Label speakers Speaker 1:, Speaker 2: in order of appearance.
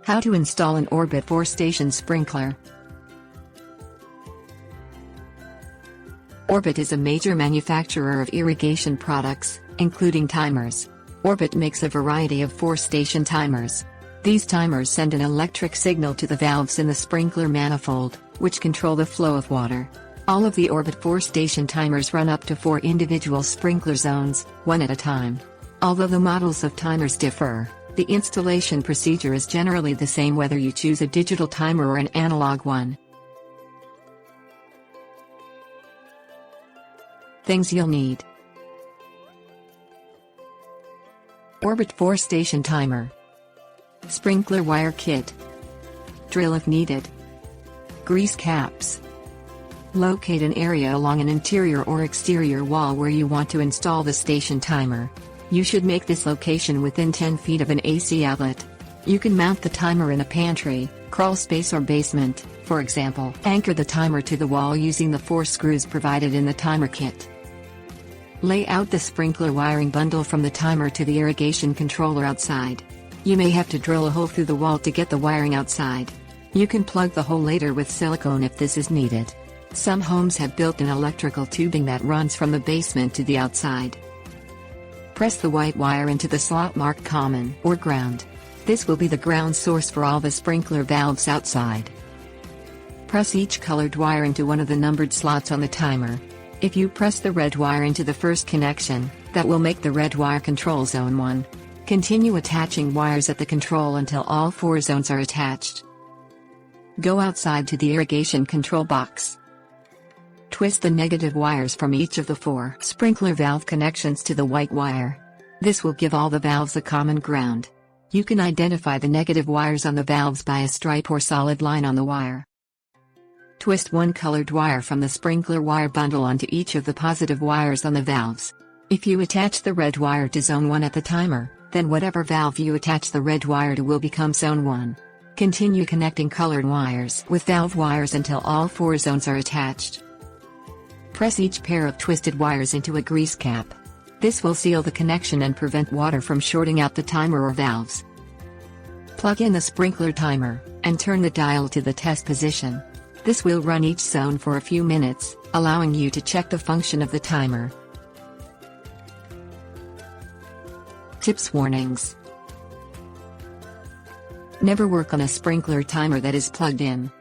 Speaker 1: How to install an Orbit 4-station sprinkler. Orbit is a major manufacturer of irrigation products, including timers. Orbit makes a variety of 4-station timers. These timers send an electric signal to the valves in the sprinkler manifold, which control the flow of water. All of the Orbit 4-station timers run up to 4 individual sprinkler zones, one at a time. Although the models of timers differ, the installation procedure is generally the same whether you choose a digital timer or an analog one. Things you'll need: Orbit 4-station timer, sprinkler wire kit, drill if needed, grease caps. Locate an area along an interior or exterior wall where you want to install the station timer. You should make this location within 10 feet of an AC outlet. You can mount the timer in a pantry, crawl space or basement, for example. Anchor the timer to the wall using the 4 screws provided in the timer kit. Lay out the sprinkler wiring bundle from the timer to the irrigation controller outside. You may have to drill a hole through the wall to get the wiring outside. You can plug the hole later with silicone if this is needed. Some homes have built-in electrical tubing that runs from the basement to the outside. Press the white wire into the slot marked common or ground. This will be the ground source for all the sprinkler valves outside. Press each colored wire into one of the numbered slots on the timer. If you press the red wire into the first connection, that will make the red wire control zone 1. Continue attaching wires at the control until all 4 zones are attached. Go outside to the irrigation control box. Twist the negative wires from each of the 4 sprinkler valve connections to the white wire. This will give all the valves a common ground. You can identify the negative wires on the valves by a stripe or solid line on the wire. Twist one colored wire from the sprinkler wire bundle onto each of the positive wires on the valves. If you attach the red wire to zone 1 at the timer, then whatever valve you attach the red wire to will become zone 1. Continue connecting colored wires with valve wires until all 4 zones are attached. Press each pair of twisted wires into a grease cap. This will seal the connection and prevent water from shorting out the timer or valves. Plug in the sprinkler timer, and turn the dial to the test position. This will run each zone for a few minutes, allowing you to check the function of the timer. Tips: warnings. Never work on a sprinkler timer that is plugged in.